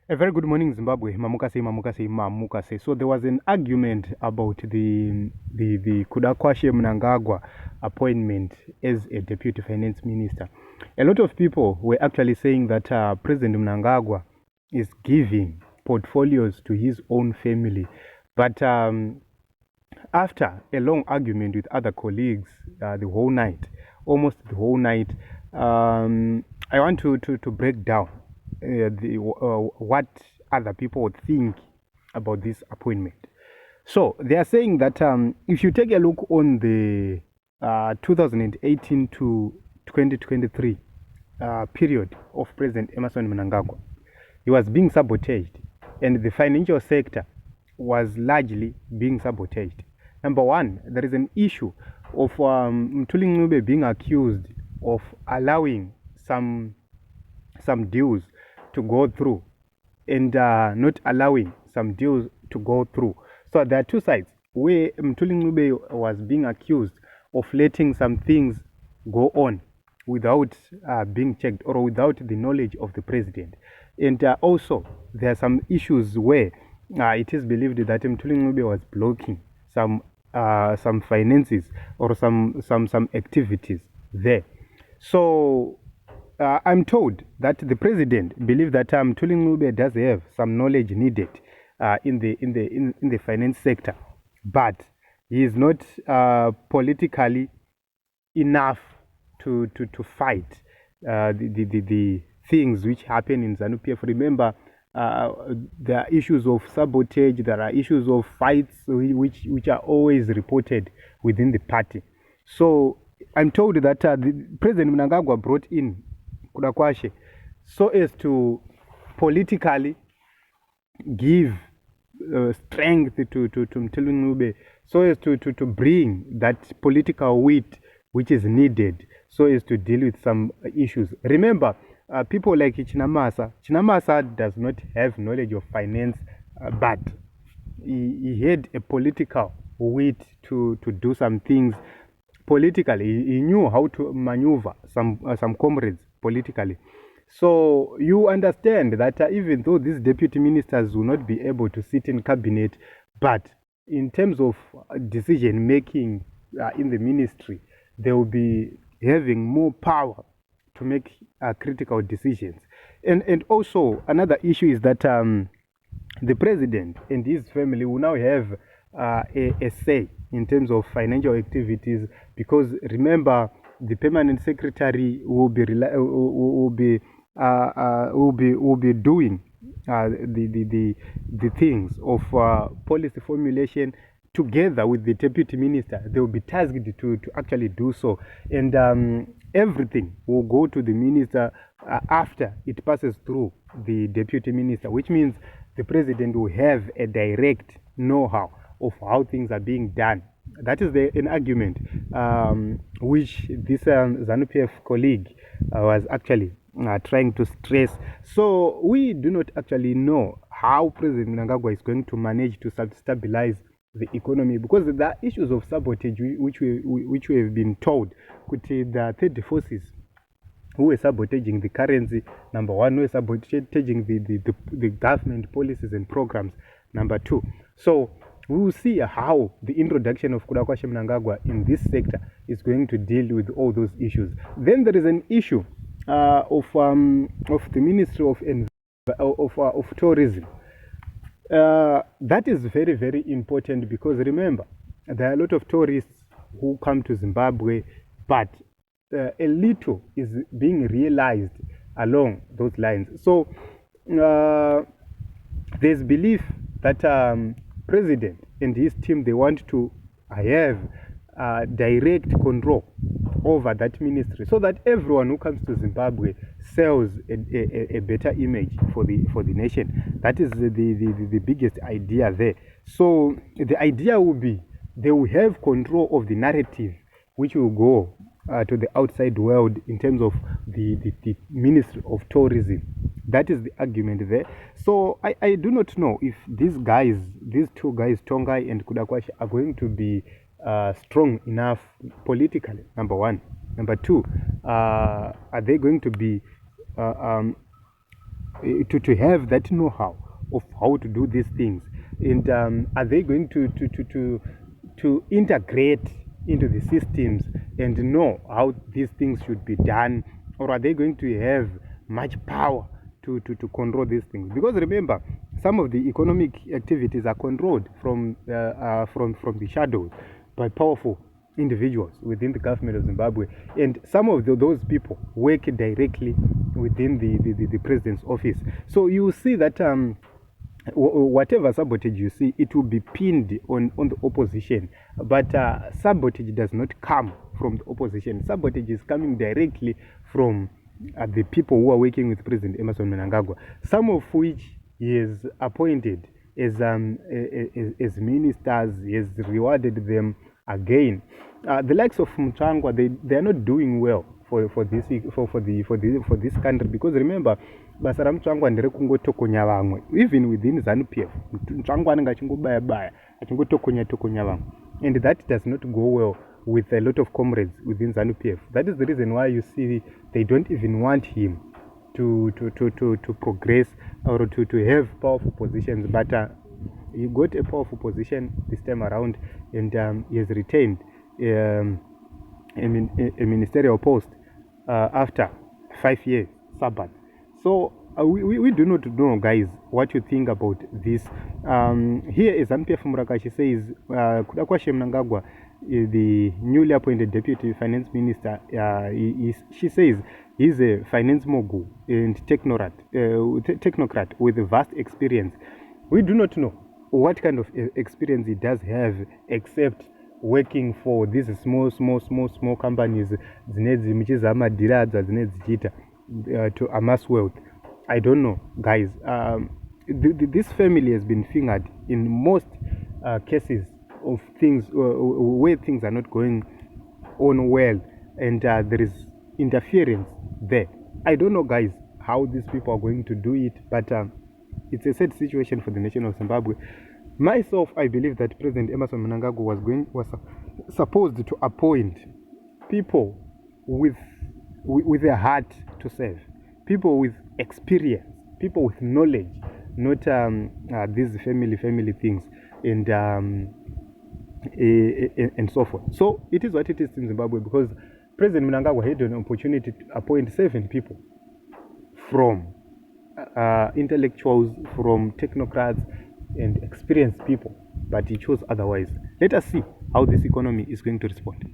A very good morning, Zimbabwe. Mamukase. So there was an argument about the Kudakwashe Mnangagwa appointment as a deputy finance minister. A lot of people were actually saying that President Mnangagwa is giving portfolios to his own family, but after a long argument with other colleagues, almost the whole night, I want to break down what other people would think about this appointment. So they are saying that if you take a look on the 2018 to 2023 period of President Emerson Mnangagwa, he was being sabotaged, and the financial sector was largely being sabotaged. Number one, there is an issue of Mthuli Ncube being accused of allowing some deals to go through and not allowing some deals to go through. So there are two sides where Mthuli Ncube was being accused of letting some things go on without being checked or without the knowledge of the president. And also, there are some issues where it is believed that Mthuli Ncube was blocking some finances or some activities there. So I'm told that the president believes that Mthuli Ncube does have some knowledge needed in the finance sector, but he is not politically enough to fight the things which happen in ZANU-PF. Remember, there are issues of sabotage, there are issues of fights which are always reported within the party. So I'm told that the President Mnangagwa brought in Kudakwashe so as to politically give strength to Mthuli Ncube, so as to bring that political weight which is needed so as to deal with some issues. Remember, people like Chinamasa does not have knowledge of finance, but he had a political weight to do some things politically. He knew how to maneuver some comrades politically. So you understand that even though these deputy ministers will not be able to sit in cabinet, but in terms of decision making in the ministry, they will be having more power to make critical decisions. And also another issue is that the president and his family will now have a say in terms of financial activities, because remember, the permanent secretary will be doing the things of policy formulation together with the deputy minister. They will be tasked to actually do so, and everything will go to the minister after it passes through the deputy minister, which means the president will have a direct know-how of how things are being done. That is an argument which this ZANU-PF colleague was actually trying to stress. So we do not actually know how President Mnangagwa is going to manage to stabilize the economy, because there are issues of sabotage which we have been told could the third forces who are sabotaging the currency, number one, who are sabotaging the government policies and programs, number two. So we will see how the introduction of Kudakwashe Mnangagwa in this sector is going to deal with all those issues. Then there is an issue of the Ministry of Tourism. That is very, very important, because remember, there are a lot of tourists who come to Zimbabwe, but a little is being realized along those lines. So there's belief that president and his team, they want to have direct control over that ministry, so that everyone who comes to Zimbabwe sells a better image for the nation. That is the biggest idea there. So the idea will be they will have control of the narrative which will go to the outside world in terms of the Ministry of Tourism. That is the argument there. So I do not know if these two guys, Tongai and Kudakwashe, are going to be strong enough politically, number one. Number two, are they going to be to have that know-how of how to do these things? And are they going to integrate into the systems and know how these things should be done, or are they going to have much power to control these things? Because remember, some of the economic activities are controlled from the shadows by powerful individuals within the government of Zimbabwe, and some of those people work directly within the president's office. So you see that whatever sabotage you see, it will be pinned on the opposition. But sabotage does not come from the opposition. Sabotage is coming directly from the people who are working with President Emmerson Mnangagwa, some of which he has appointed as ministers. He has rewarded them again. The likes of Mnangagwa, they are not doing well for this country, because remember, basa ramutsvangwa nderekungotokonya vamwe. Even within ZANU-PF, mutsvangwa anenge achingobaya baya achingotokonya vamwe, and that does not go well with a lot of comrades within ZANU-PF. That is the reason why you see they don't even want him to progress or to have powerful positions. But he got a powerful position this time around, and he has retained a ministerial post after 5 years Sabbath. So we do not know, guys, what you think about this. Here is ZANU-PF Murakashi says kuda kwashe Mnangagwa, the newly appointed deputy finance minister, she says he's a finance mogul and technocrat with vast experience. We do not know what kind of experience he does have, except working for these small companies to amass wealth. I don't know, guys. This family has been fingered in most cases of things where things are not going on well, and there is interference there. I don't know, guys, how these people are going to do it, but it's a sad situation for the nation of Zimbabwe. Myself, I believe that President Emmerson Mnangagwa was supposed to appoint people with a heart to serve, people with experience, people with knowledge, not these family things and so forth. So it is what it is in Zimbabwe, because President Mnangagwa had an opportunity to appoint 7 people from intellectuals, from technocrats and experienced people, but he chose otherwise. Let us see how this economy is going to respond.